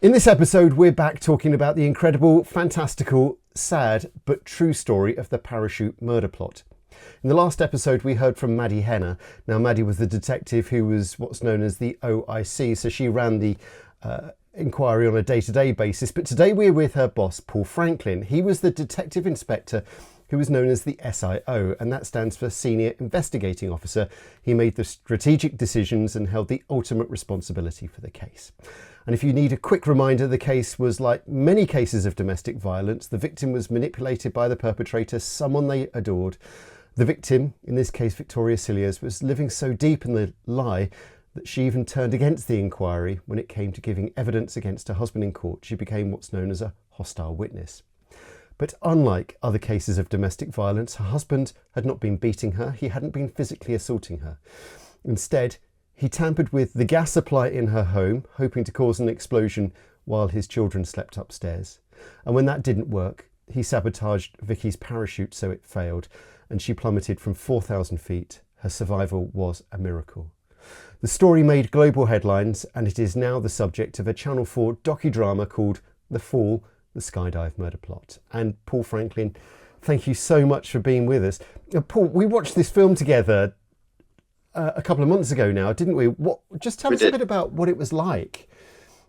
In this episode, we're back talking about the incredible, fantastical, sad, but true story of the parachute murder plot. In the last episode, we heard from Maddie Henner. Now, Maddie was the detective who was what's known as the OIC, so she ran the inquiry on a day-to-day basis. But today we're with her boss, Paul Franklin. He was the detective inspector who was known as the SIO, and that stands for Senior Investigating Officer. He made the strategic decisions and held the ultimate responsibility for the case. And if you need a quick reminder, the case was like many cases of domestic violence. The victim was manipulated by the perpetrator, someone they adored. The victim, in this case Victoria Cilliers, was living so deep in the lie that she even turned against the inquiry when it came to giving evidence against her husband in court. She became what's known as a hostile witness. But unlike other cases of domestic violence, her husband had not been beating her, he hadn't been physically assaulting her. Instead, he tampered with the gas supply in her home, hoping to cause an explosion while his children slept upstairs. And when that didn't work, he sabotaged Vicky's parachute so it failed, and she plummeted from 4,000 feet. Her survival was a miracle. The story made global headlines, and it is now the subject of a Channel 4 docudrama called The Fall, the Skydive Murder Plot. And Paul Franklin, thank you so much for being with us. Paul, we watched this film together a couple of months ago now, didn't we? Just tell us a bit about what it was like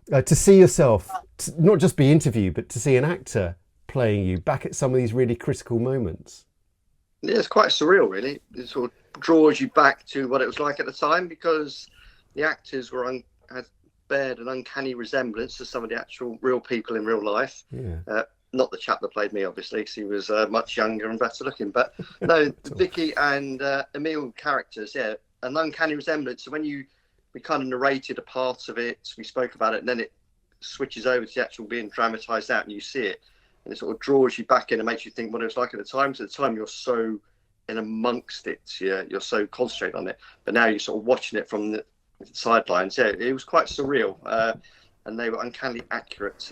to see yourself, not just be interviewed, but to see an actor playing you back at some of these really critical moments. Yeah, it's quite surreal, really. It sort of draws you back to what it was like at the time, because the actors had bared an uncanny resemblance to some of the actual real people in real life. Yeah. Not the chap that played me, obviously, because he was much younger and better looking. But no, Vicky and Emile characters, yeah, an uncanny resemblance. So when we kind of narrated a part of it, we spoke about it, and then it switches over to the actual being dramatised out, and you see it, and it sort of draws you back in and makes you think what it was like at the time. So at the time, you're so in amongst it, yeah, you're so concentrated on it. But now you're sort of watching it from the sidelines. Yeah, it was quite surreal, and they were uncannily accurate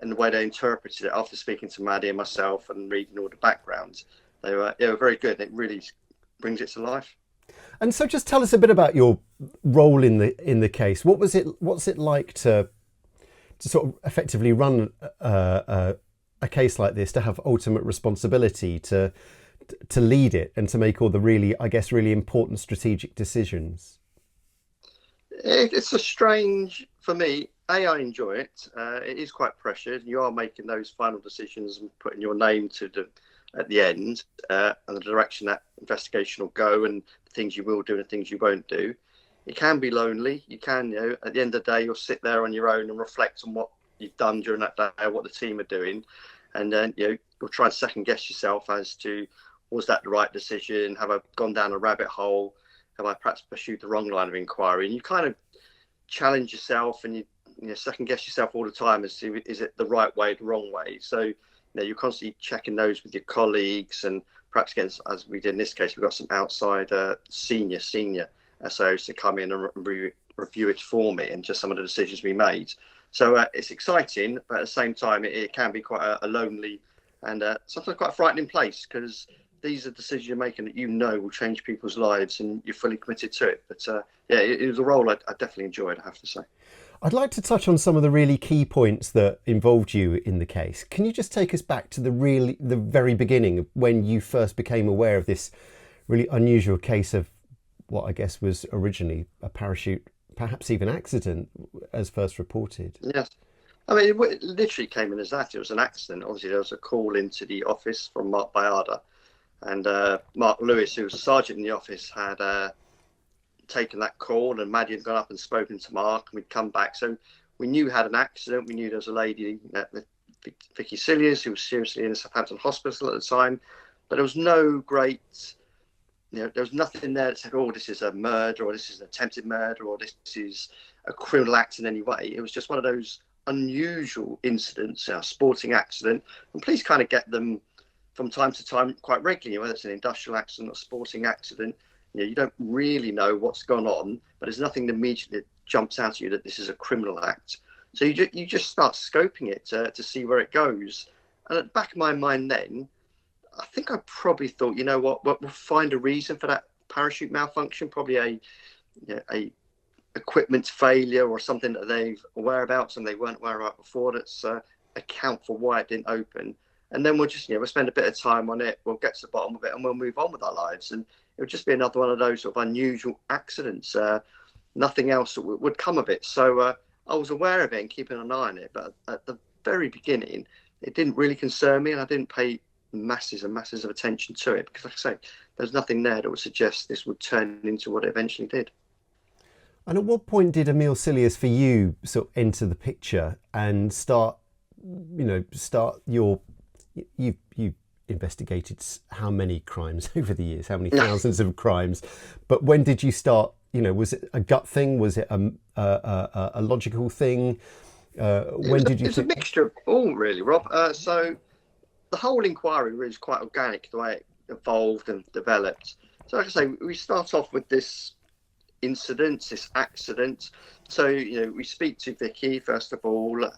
in the way they interpreted it. After speaking to Maddie and myself and reading all the backgrounds, they were very good. It really brings it to life. And so, just tell us a bit about your role in the case. What's it like to sort of effectively run a case like this, to have ultimate responsibility, to lead it, and to make all the really important strategic decisions? It's a strange, for me, I enjoy it. It is quite pressured. You are making those final decisions and putting your name at the end, and the direction that investigation will go, and the things you will do and the things you won't do. It can be lonely. You can, at the end of the day, you'll sit there on your own and reflect on what you've done during that day, what the team are doing. And then, you'll try and second guess yourself as to, was that the right decision? Have I gone down a rabbit hole? Have I perhaps pursued the wrong line of inquiry? And you kind of challenge yourself, and you second guess yourself all the time as to, is it the right way, the wrong way? So, you're constantly checking those with your colleagues, and perhaps again, as we did in this case, we've got some outside senior SOs to come in and review it for me, and just some of the decisions we made. So it's exciting, but at the same time, it can be quite a lonely and sometimes quite a frightening place, because these are decisions you're making that will change people's lives, and you're fully committed to it. But it was a role I definitely enjoyed, I have to say. I'd like to touch on some of the really key points that involved you in the case. Can you just take us back to the very beginning, when you first became aware of this really unusual case of what I guess was originally a parachute, perhaps even accident, as first reported? Yes. I mean, it literally came in as that. It was an accident. Obviously, there was a call into the office from Mark Bayarda, and Mark Lewis, who was a sergeant in the office, had taken that call, and Maddie had gone up and spoken to Mark, and we'd come back. So we knew we had an accident. We knew there was a lady, Victoria Cilliers, who was seriously in a Southampton hospital at the time, but there was no great, there was nothing there that said, oh, this is a murder, or this is an attempted murder, or this is a criminal act in any way. It was just one of those unusual incidents, a sporting accident, and police kind of get them from time to time quite regularly, whether it's an industrial accident or sporting accident. You don't really know what's gone on, but there's nothing that immediately jumps out at you that this is a criminal act. So you just start scoping it to see where it goes. And at the back of my mind then, I think I probably thought, we'll find a reason for that parachute malfunction, probably a equipment failure or something that they're aware about, something they weren't aware about before, that's account for why it didn't open. And then we'll just, we'll spend a bit of time on it, we'll get to the bottom of it, and we'll move on with our lives. And it would just be another one of those sort of unusual accidents. Nothing else would come of it. So I was aware of it and keeping an eye on it. But at the very beginning, it didn't really concern me, and I didn't pay masses and masses of attention to it, because, like I say, there's nothing there that would suggest this would turn into what it eventually did. And at what point did Emile Cilliers for you sort of enter the picture and start your, you've investigated how many crimes over the years, how many thousands of crimes, but when did you start, was it a gut thing? Was it a logical thing? When did you It's a mixture of all, really, Rob. So the whole inquiry really is quite organic, the way it evolved and developed. So like I say, we start off with this incident, this accident. So, we speak to Vicky, first of all,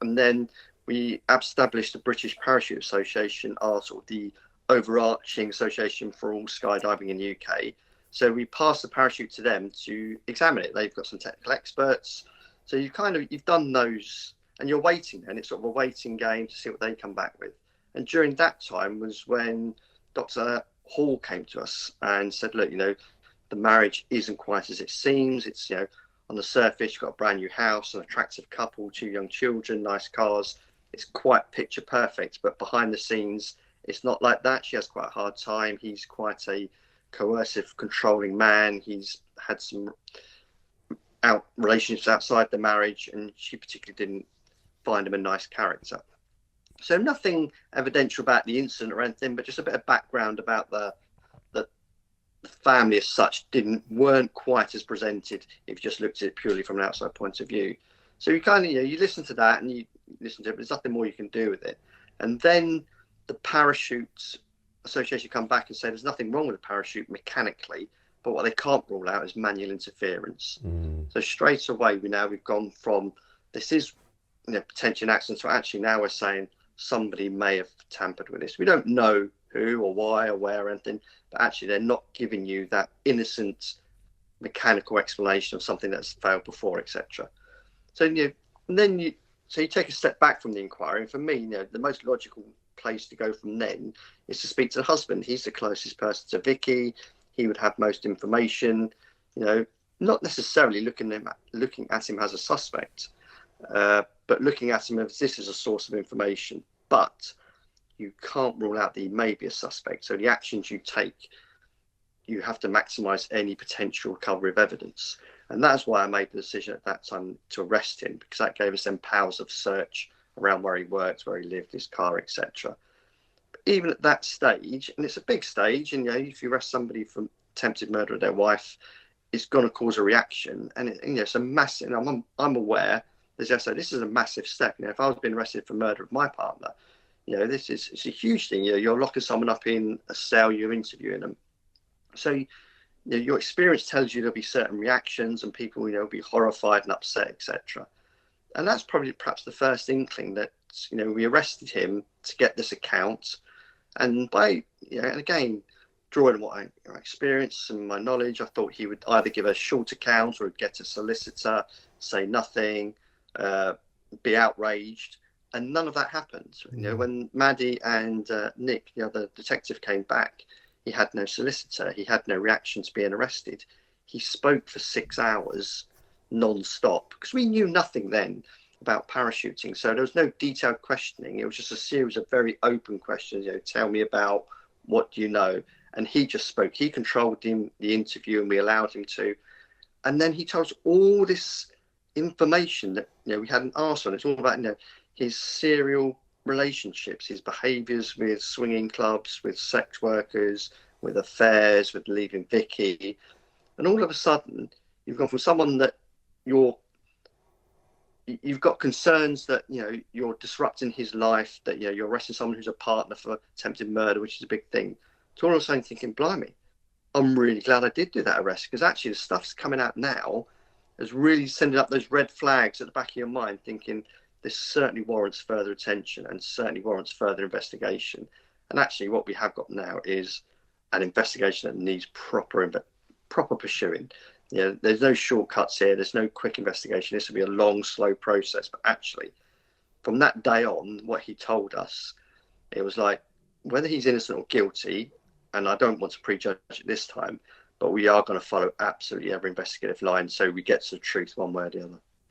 and then we established the British Parachute Association, our sort of the overarching association for all skydiving in the UK. So we passed the parachute to them to examine it. They've got some technical experts. So you've done those, and you're waiting, and it's sort of a waiting game to see what they come back with. And during that time was when Dr. Hall came to us and said, look, the marriage isn't quite as it seems. It's, on the surface, you've got a brand new house, an attractive couple, 2 young children, nice cars. It's quite picture perfect, but behind the scenes, it's not like that. She has quite a hard time. He's quite a coercive, controlling man. He's had some relationships outside the marriage, and she particularly didn't find him a nice character. So nothing evidential about the incident or anything, but just a bit of background about the family as such weren't quite as presented if you just looked at it purely from an outside point of view. So you kind of, you listen to that and you listen to it, but there's nothing more you can do with it. And then the Parachute Association come back and say there's nothing wrong with the parachute mechanically, but what they can't rule out is manual interference. So straight away, we've gone from this is potentially an accident to actually now we're saying somebody may have tampered with this. We don't know who or why or where or anything, but actually they're not giving you that innocent mechanical explanation of something that's failed before, etc. So you take a step back from the inquiry, and for me, the most logical place to go from then is to speak to the husband. He's the closest person to Vicky. He would have most information. Not necessarily looking at him as a suspect, but looking at him as this is a source of information. But you can't rule out that he may be a suspect. So the actions you take, you have to maximise any potential recovery of evidence. And that's why I made the decision at that time to arrest him, because that gave us then powers of search around where he worked, where he lived, his car, etc. But even at that stage, and it's a big stage, and if you arrest somebody for attempted murder of their wife, it's going to cause a reaction. And it's a massive, and I'm aware, as I say, this is a massive step. If I was being arrested for murder of my partner, it's a huge thing. You're locking someone up in a cell, you're interviewing them. So your experience tells you there'll be certain reactions, and people will be horrified and upset, etc. And that's probably perhaps the first inkling that we arrested him to get this account. And by and again, drawing on what I experienced and my knowledge, I thought he would either give a short account or get a solicitor, say nothing, be outraged. And none of that happened. When Maddie and Nick, the other detective, came back, he had no solicitor. He had no reaction to being arrested. He spoke for 6 hours non-stop, because we knew nothing then about parachuting. So there was no detailed questioning. It was just a series of very open questions. Tell me about what do you know? And he just spoke. He controlled the interview, and we allowed him to. And then he told us all this information that we hadn't asked on. It's all about his serial relationships, his behaviours with swinging clubs, with sex workers, with affairs, with leaving Vicky. And all of a sudden, you've gone from someone that you've got concerns that you're disrupting his life, that you're arresting someone who's a partner for attempted murder, which is a big thing, to all of a sudden thinking, blimey, I'm really glad I did do that arrest, because actually the stuff's coming out now is really sending up those red flags at the back of your mind, thinking this certainly warrants further attention and certainly warrants further investigation. And actually what we have got now is an investigation that needs proper pursuing. Yeah, there's no shortcuts here. There's no quick investigation. This will be a long, slow process. But actually, from that day on, what he told us, it was like, whether he's innocent or guilty, and I don't want to prejudge it this time, but we are going to follow absolutely every investigative line so we get to the truth one way or the other.